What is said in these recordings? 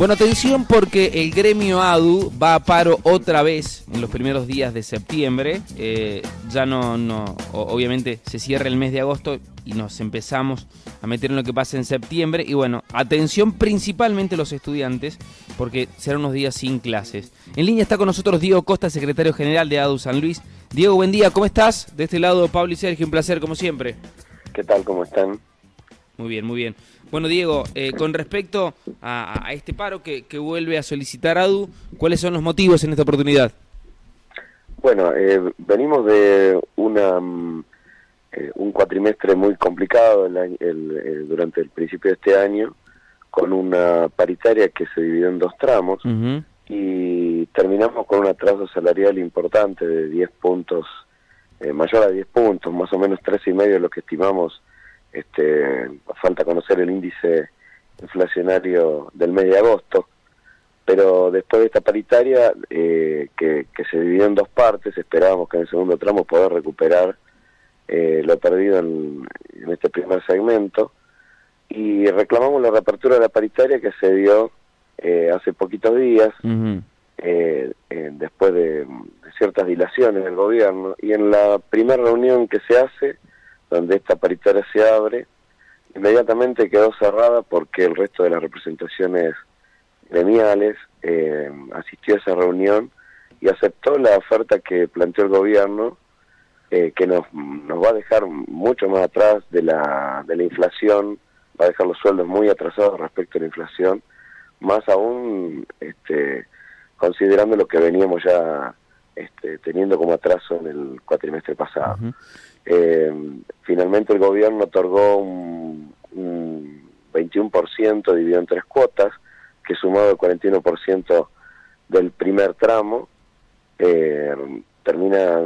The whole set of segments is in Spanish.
Bueno, atención porque el gremio ADU va a paro otra vez en los primeros días de septiembre. Ya obviamente se cierra el mes de agosto y nos empezamos a meter en lo que pasa en septiembre. Y bueno, atención principalmente los estudiantes porque serán unos días sin clases. En línea está con nosotros Diego Costa, secretario general de ADU San Luis. Diego, buen día, ¿cómo estás? De este lado, Pablo y Sergio, un placer como siempre. ¿Qué tal? ¿Cómo están? Muy bien, muy bien. Bueno, Diego, con respecto a este paro que vuelve a solicitar ADU, ¿cuáles son los motivos en esta oportunidad? Bueno, venimos de un cuatrimestre muy complicado durante el principio de este año, con una paritaria que se dividió en dos tramos, y terminamos con un atraso salarial importante de 10 puntos, mayor a 10 puntos, más o menos 13,5 lo que estimamos. Falta conocer el índice inflacionario del mes de agosto, pero después de esta paritaria que se dividió en dos partes, esperábamos que en el segundo tramo poder recuperar lo perdido en este primer segmento, y reclamamos la reapertura de la paritaria que se dio hace poquitos días, después de ciertas dilaciones del gobierno, y en la primera reunión que se hace, donde esta paritaria se abre, inmediatamente quedó cerrada porque el resto de las representaciones gremiales asistió a esa reunión y aceptó la oferta que planteó el gobierno, que nos va a dejar mucho más atrás de la inflación, va a dejar los sueldos muy atrasados respecto a la inflación, más aún considerando lo que veníamos ya teniendo como atraso en el cuatrimestre pasado. Finalmente el gobierno otorgó un 21% dividido en 3 cuotas, que sumado al 41% del primer tramo, termina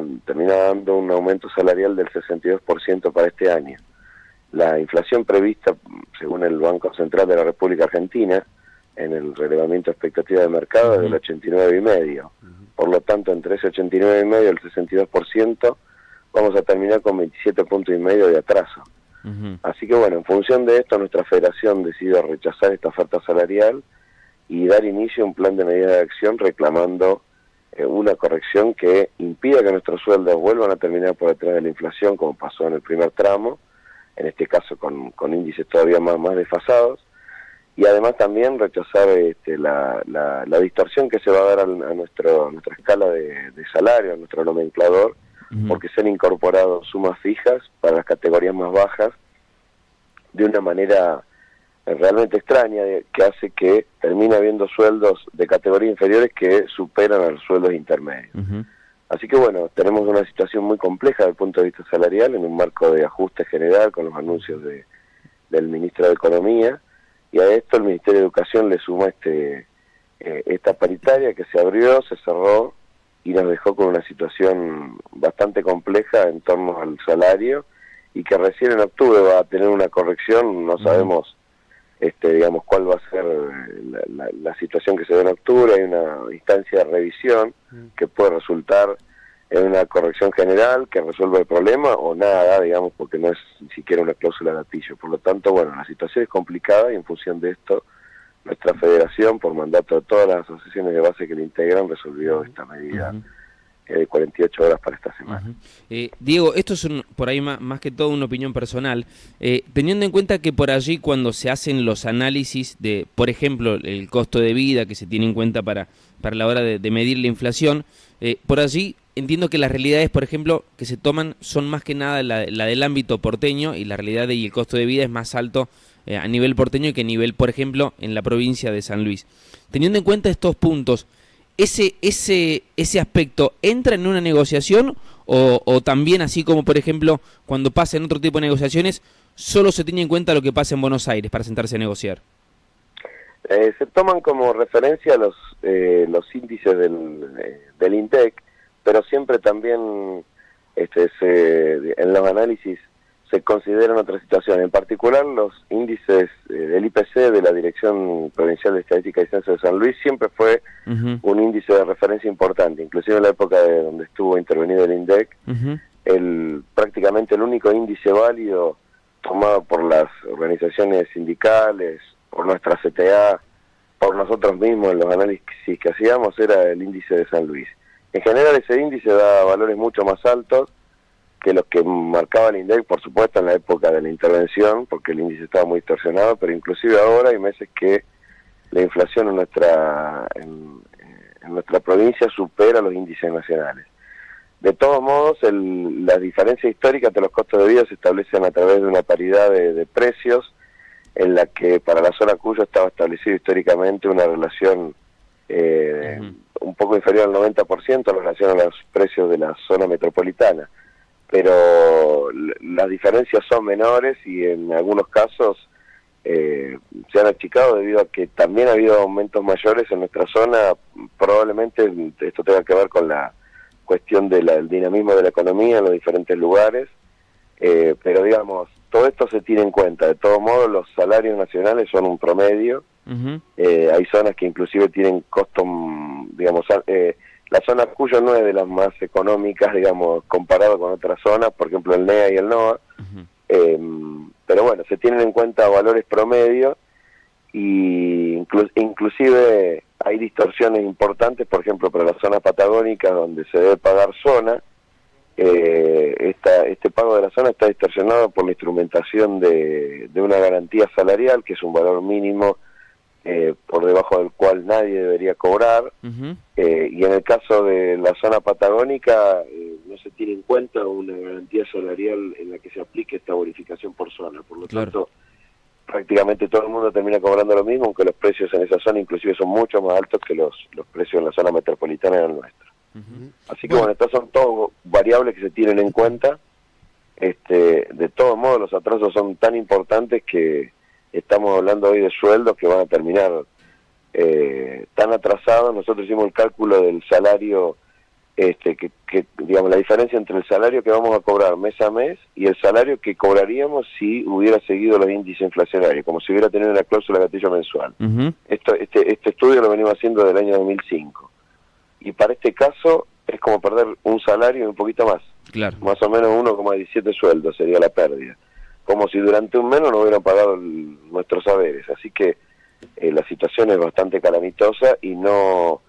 dando un aumento salarial del 62% para este año. La inflación prevista, según el Banco Central de la República Argentina, en el relevamiento de expectativa de mercado es del 89,5%. Por lo tanto, entre ese 89,5% y el 62%, vamos a terminar con 27,5 puntos de atraso. Así que bueno, en función de esto, nuestra federación decidió rechazar esta oferta salarial y dar inicio a un plan de medidas de acción reclamando una corrección que impida que nuestros sueldos vuelvan a terminar por detrás de la inflación, como pasó en el primer tramo, en este caso con índices todavía más desfasados, y además también rechazar la distorsión que se va a dar a nuestra escala de salario, a nuestro nomenclador, porque se han incorporado sumas fijas para las categorías más bajas de una manera realmente extraña, que hace que termine habiendo sueldos de categorías inferiores que superan a los sueldos intermedios. Así que bueno, tenemos una situación muy compleja desde el punto de vista salarial, en un marco de ajuste general con los anuncios del ministro de Economía, y a esto el Ministerio de Educación le suma esta paritaria que se abrió, se cerró, y nos dejó con una situación bastante compleja en torno al salario, y que recién en octubre va a tener una corrección. No sabemos digamos cuál va a ser la situación que se dé en octubre. Hay una instancia de revisión que puede resultar en una corrección general que resuelva el problema o nada, digamos, porque no es ni siquiera una cláusula gatillo. Por lo tanto, bueno, la situación es complicada, y en función de esto nuestra federación, por mandato de todas las asociaciones de base que le integran, resolvió esta medida de 48 horas para esta semana. Diego, esto es por ahí más que todo una opinión personal, teniendo en cuenta que por allí cuando se hacen los análisis de, por ejemplo, el costo de vida que se tiene en cuenta para la hora de medir la inflación, por allí entiendo que las realidades, por ejemplo, que se toman son más que nada la del ámbito porteño, y la realidad y el costo de vida es más alto a nivel porteño que a nivel, por ejemplo, en la provincia de San Luis. Teniendo en cuenta estos puntos, ¿ese aspecto entra en una negociación o también, así como, por ejemplo, cuando pasa en otro tipo de negociaciones, solo se tiene en cuenta lo que pasa en Buenos Aires para sentarse a negociar? Se toman como referencia los índices del INDEC, pero siempre también en los análisis se consideran otras situaciones, en particular los índices del IPC de la Dirección Provincial de Estadística y Censo de San Luis. Siempre fue un índice de referencia importante, inclusive en la época donde estuvo intervenido el INDEC, prácticamente el único índice válido tomado por las organizaciones sindicales, por nuestra CTA, por nosotros mismos en los análisis que hacíamos era el índice de San Luis. En general ese índice da valores mucho más altos que los que marcaba el INDEC, por supuesto en la época de la intervención, porque el índice estaba muy distorsionado, pero inclusive ahora hay meses que la inflación en nuestra provincia supera los índices nacionales. De todos modos, las diferencias históricas de los costos de vida se establecen a través de una paridad de precios, en la que para la zona Cuyo estaba establecido históricamente una relación un poco inferior al 90% en relación a los precios de la zona metropolitana. Pero las diferencias son menores y en algunos casos se han achicado debido a que también ha habido aumentos mayores en nuestra zona. Probablemente esto tenga que ver con la cuestión del dinamismo de la economía en los diferentes lugares, pero digamos, todo esto se tiene en cuenta. De todos modos, los salarios nacionales son un promedio. Hay zonas que inclusive tienen costos, digamos, la zona Cuyo no es de las más económicas, digamos, comparado con otras zonas, por ejemplo el NEA y el NOA, pero bueno, se tienen en cuenta valores promedio y inclusive hay distorsiones importantes, por ejemplo, para la zona patagónica donde se debe pagar zona, este pago de la zona está distorsionado por la instrumentación de una garantía salarial, que es un valor mínimo por debajo del cual nadie debería cobrar, y en el caso de la zona patagónica no se tiene en cuenta una garantía salarial en la que se aplique esta bonificación por zona, por lo tanto prácticamente todo el mundo termina cobrando lo mismo, aunque los precios en esa zona inclusive son mucho más altos que los precios en la zona metropolitana del nuestro. Así que bueno, estas son todas variables que se tienen en cuenta. De todos modos, los atrasos son tan importantes que estamos hablando hoy de sueldos que van a terminar tan atrasados. Nosotros hicimos el cálculo del salario, que digamos la diferencia entre el salario que vamos a cobrar mes a mes y el salario que cobraríamos si hubiera seguido los índices inflacionarios, como si hubiera tenido una cláusula de gatillo mensual. Este estudio lo venimos haciendo del año 2005. Y para este caso es como perder un salario y un poquito más. Claro. Más o menos 1,17 sueldos sería la pérdida. Como si durante un mes no nos hubieran pagado nuestros saberes. Así que la situación es bastante calamitosa y no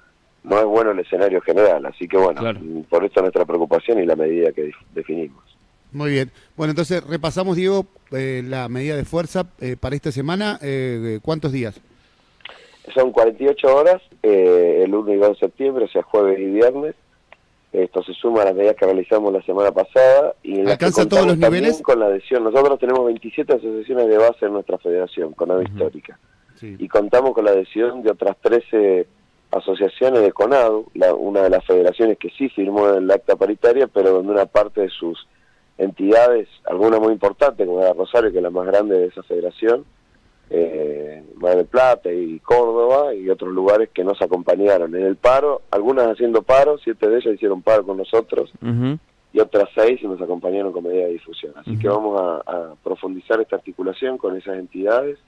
es bueno el escenario general. Así que bueno, claro, por esto nuestra preocupación y la medida que definimos. Muy bien. Bueno, entonces repasamos, Diego, la medida de fuerza para esta semana. ¿Cuántos días? Son 48 horas, el 1 y 2 de septiembre, o sea, jueves y viernes. Esto se suma a las medidas que realizamos la semana pasada. Y ¿Alcanza todos los niveles? Con la adhesión. Nosotros tenemos 27 asociaciones de base en nuestra federación, CONADO histórica. Sí. Y contamos con la adhesión de otras 13 asociaciones de CONADO, una de las federaciones que sí firmó el acta paritaria, pero donde una parte de sus entidades, alguna muy importante, como la Rosario, que es la más grande de esa federación, Mar del Plata y Córdoba y otros lugares que nos acompañaron en el paro, algunas haciendo paro, 7 de ellas hicieron paro con nosotros y otras 6 nos acompañaron con medida de difusión. Así que vamos a profundizar esta articulación con esas entidades,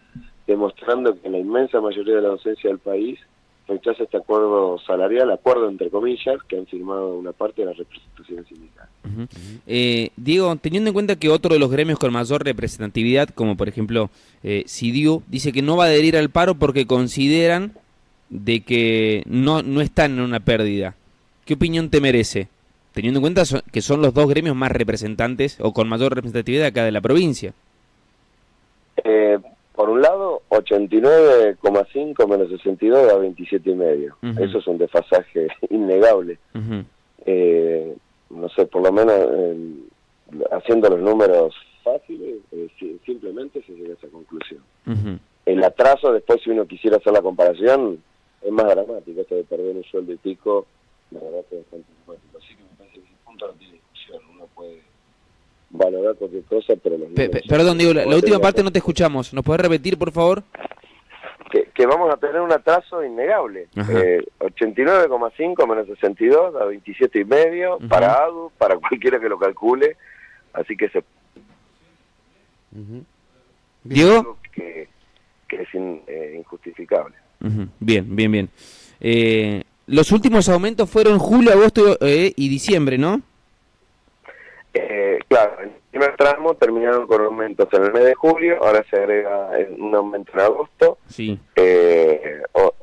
demostrando que la inmensa mayoría de la docencia del país rechaza este acuerdo salarial, acuerdo entre comillas, que han firmado una parte de las representaciones sindicales. Diego, teniendo en cuenta que otro de los gremios con mayor representatividad, como por ejemplo CIDIU, dice que no va a adherir al paro porque consideran de que no están en una pérdida. ¿Qué opinión te merece? Teniendo en cuenta que son los dos gremios más representantes o con mayor representatividad acá de la provincia. Por un lado, 89,5 menos 62 da 27,5. Eso es un desfasaje innegable. No sé, por lo menos haciendo los números fáciles, simplemente se llega a esa conclusión. El atraso, después si uno quisiera hacer la comparación, es más dramático. Esto de perder un sueldo y pico, la verdad que es bastante dramático. Así que me parece que ese punto no tiene discusión. Uno puede valorar cualquier cosa, pero los perdón, Diego, la última parte no te escuchamos. ¿Nos podés repetir, por favor? Que vamos a tener un atraso innegable. 89,5 menos 62 da 27,5 para ADU, para cualquiera que lo calcule. Así que Diego, que es injustificable. Bien. Los últimos aumentos fueron julio, agosto y diciembre, ¿no? Claro, en el primer tramo terminaron con aumentos en el mes de julio, ahora se agrega un aumento en agosto. Sí.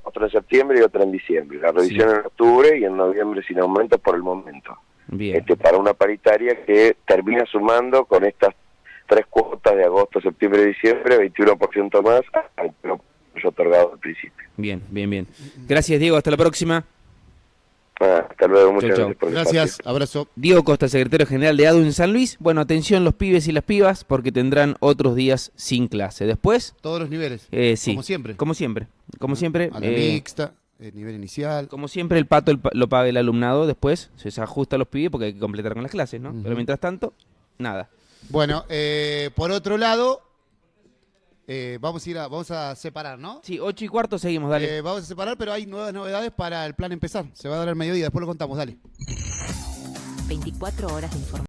otra en septiembre y otra en diciembre. La revisión en octubre y en noviembre sin aumento por el momento. Bien. Para una paritaria que termina sumando con estas 3 cuotas de agosto, septiembre y diciembre, 21% más al otorgado al principio. Bien, bien, bien. Gracias, Diego. Hasta la próxima. Hasta luego, muchas Chau, chau. gracias por el Gracias, espacio. abrazo. Diego Costa, secretario general de ADU en San Luis. Bueno, atención los pibes y las pibas porque tendrán otros días sin clase. Después, Todos los niveles. sí. Como siempre. Como siempre. Como siempre. A la mixta, el nivel inicial. Como siempre, el pato lo paga el alumnado. Después se ajusta a los pibes porque hay que completar con las clases, ¿no? Pero mientras tanto, nada. Bueno, por otro lado, vamos a separar, ¿no? Sí, 8:15 seguimos, dale. Vamos a separar, pero hay nuevas novedades para el plan empezar. Se va a dar al mediodía, después lo contamos, dale. 24 horas de información.